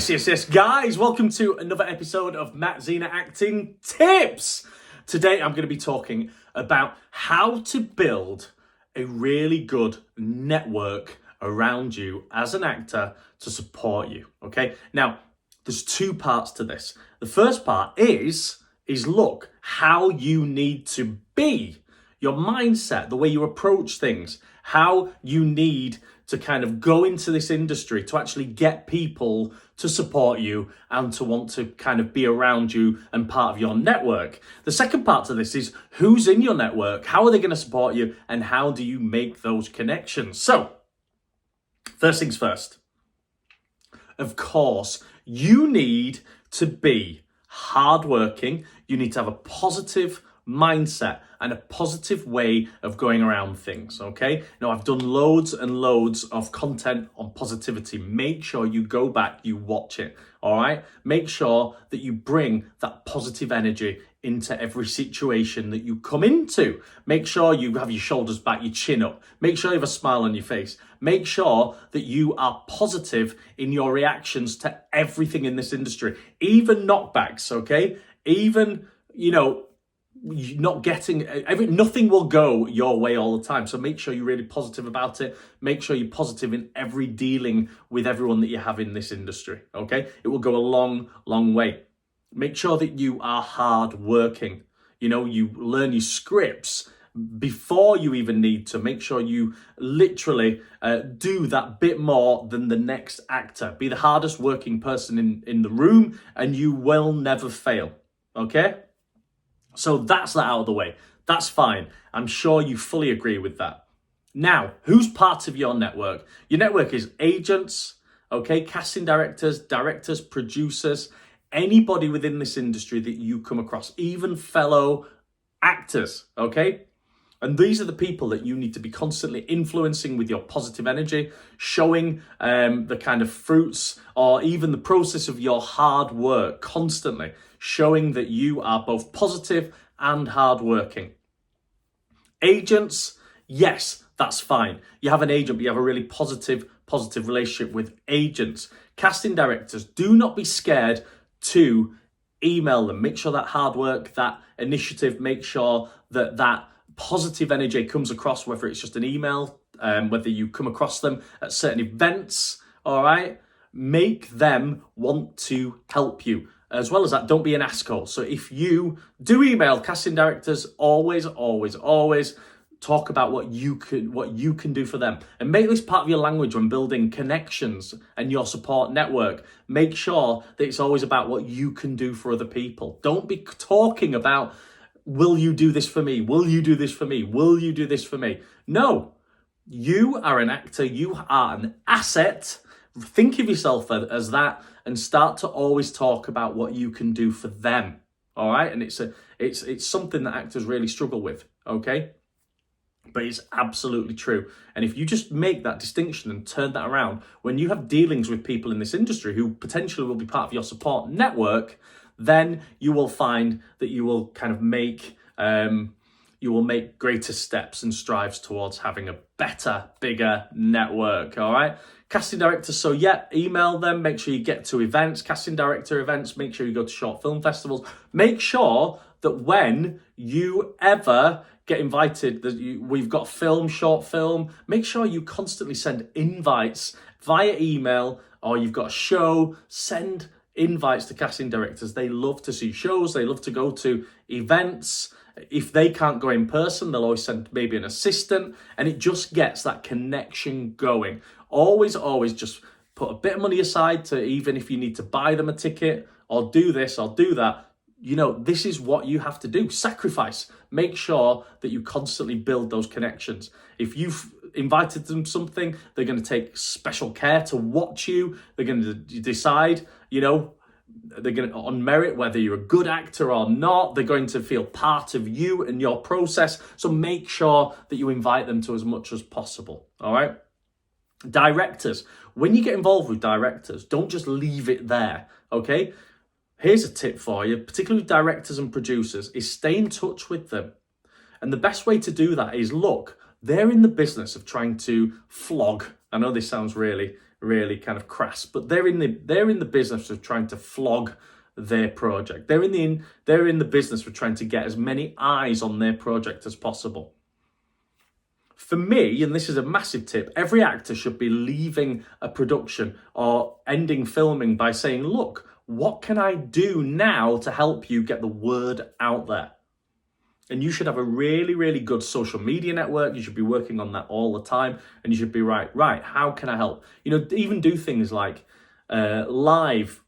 Yes, guys, welcome to another episode of Matt Zena Acting Tips. Today I'm going to be talking about how to build a really good network around you as an actor to support you, okay? Now, there's two parts to this. The first part is look, how you need to be, your mindset, the way you approach things, how you need to kind of go into this industry to actually get people to support you and to want to kind of be around you and part of your network. The second part to this is who's in your network, how are they going to support you, and how do you make those connections? So, first things first. Of course, you need to be hardworking. You need to have a positive mindset and a positive way of going around things, okay? Now, I've done loads and loads of content on positivity. Make sure you go back, you watch it, all right? Make sure that you bring that positive energy into every situation that you come into. Make sure you have your shoulders back, your chin up. Make sure you have a smile on your face. Make sure that you are positive in your reactions to everything in this industry, even knockbacks, okay? Even, not getting nothing will go your way all the time. So make sure you're really positive about it. Make sure you're positive in every dealing with everyone that you have in this industry. Okay, it will go a long way. Make sure that you are hard working. You learn your scripts before you even need to. Make sure you literally do that bit more than the next actor. Be the hardest working person in the room, and you will never fail. Okay. So that's that out of the way. That's fine. I'm sure you fully agree with that. Now, who's part of your network? Your network is agents, okay, casting directors, producers, anybody within this industry that you come across, even fellow actors, okay? And these are the people that you need to be constantly influencing with your positive energy, showing the kind of fruits or even the process of your hard work constantly, showing that you are both positive and hardworking. Agents, yes, that's fine. You have an agent, but you have a really positive relationship with agents. Casting directors, do not be scared to email them. Make sure that hard work, that initiative, make sure that positive energy comes across, whether it's just an email, whether you come across them at certain events, all right? Make them want to help you. As well as that, don't be an asshole. So if you do email casting directors, always talk about what you can do for them. And make this part of your language when building connections and your support network. Make sure that it's always about what you can do for other people. Don't be talking about, will you do this for me? Will you do this for me? Will you do this for me? No, you are an actor. You are an asset. Think of yourself as that and start to always talk about what you can do for them. All right. And it's something that actors really struggle with. Okay. But it's absolutely true. And if you just make that distinction and turn that around, when you have dealings with people in this industry who potentially will be part of your support network, then you will find that you will kind of make greater steps and strives towards having a better, bigger network, all right? Casting directors, so yeah, email them, make sure you get to events, casting director events, make sure you go to short film festivals. Make sure that when you ever get invited, we've got short film, make sure you constantly send invites via email, or you've got a show, send invites to casting directors. They love to see shows, they love to go to events. If they can't go in person, they'll always send maybe an assistant, and it just gets that connection going. Always just put a bit of money aside to, even if you need to buy them a ticket or do this or do that, this is what you have to do. Sacrifice. Make sure that you constantly build those connections. If you've invited them something, they're going to take special care to watch you. They're going to decide, they're going to, on merit, whether you're a good actor or not. They're going to feel part of you and your process. So make sure that you invite them to as much as possible. All right. Directors. When you get involved with directors, don't just leave it there. Okay. Here's a tip for you, particularly with directors and producers, is stay in touch with them. And the best way to do that is, look, they're in the business of trying to flog. I know this sounds really really kind of crass, but they're in the business of trying to flog their project. They're in the business of trying to get as many eyes on their project as possible. For me, and this is a massive tip, every actor should be leaving a production or ending filming by saying, look, what can I do now to help you get the word out there? And you should have a really, really good social media network. You should be working on that all the time. And you should be right, how can I help? Even do things like live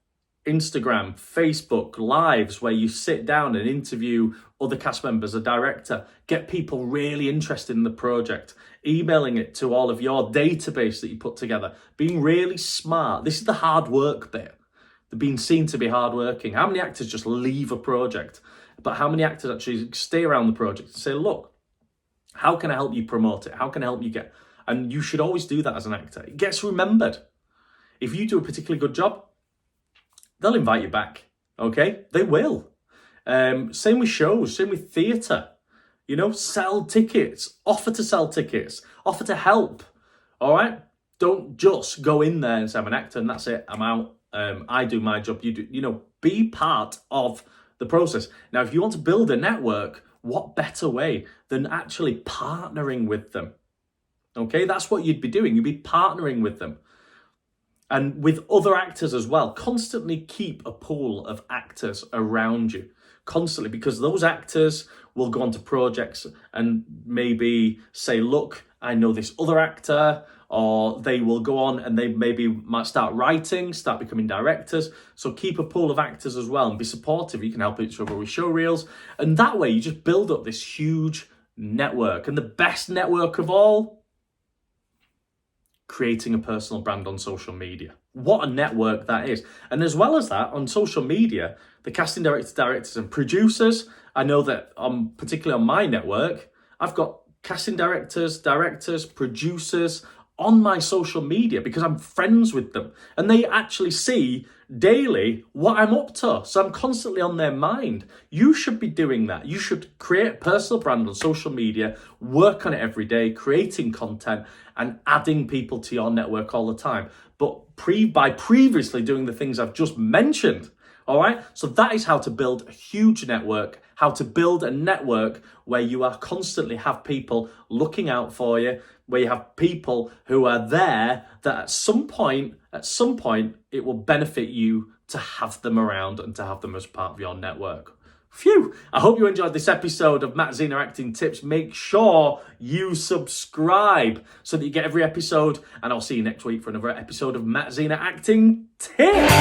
Instagram, Facebook lives where you sit down and interview other cast members, a director, get people really interested in the project, emailing it to all of your database that you put together, being really smart. This is the hard work bit. They're being seen to be hardworking. How many actors just leave a project? But how many actors actually stay around the project and say, look, how can I help you promote it? How can I help you get? And you should always do that as an actor. It gets remembered. If you do a particularly good job, they'll invite you back. Okay? They will. Same with shows, same with theatre. Sell tickets, offer to sell tickets, offer to help. All right? Don't just go in there and say, I'm an actor and that's it, I'm out. I do my job, you do, be part of the process. Now, if you want to build a network, what better way than actually partnering with them? Okay, that's what you'd be doing. You'd be partnering with them. And with other actors as well. Constantly keep a pool of actors around you. Constantly, because those actors will go on to projects and maybe say, look, I know this other actor, or they will go on and they maybe might start writing, start becoming directors. So keep a pool of actors as well and be supportive. You can help each other with show reels. And that way you just build up this huge network. And the best network of all, creating a personal brand on social media. What a network that is. And as well as that, on social media, the casting directors and producers, I know that particularly on my network, I've got casting directors, producers on my social media because I'm friends with them. And they actually see daily what I'm up to. So I'm constantly on their mind. You should be doing that. You should create a personal brand on social media, work on it every day, creating content and adding people to your network all the time. But by previously doing the things I've just mentioned. All right. So that is how to build a huge network, how to build a network where you are constantly have people looking out for you, where you have people who are there that at some point, it will benefit you to have them around and to have them as part of your network. Phew! I hope you enjoyed this episode of Matt Zena Acting Tips. Make sure you subscribe so that you get every episode, and I'll see you next week for another episode of Matt Zena Acting Tips.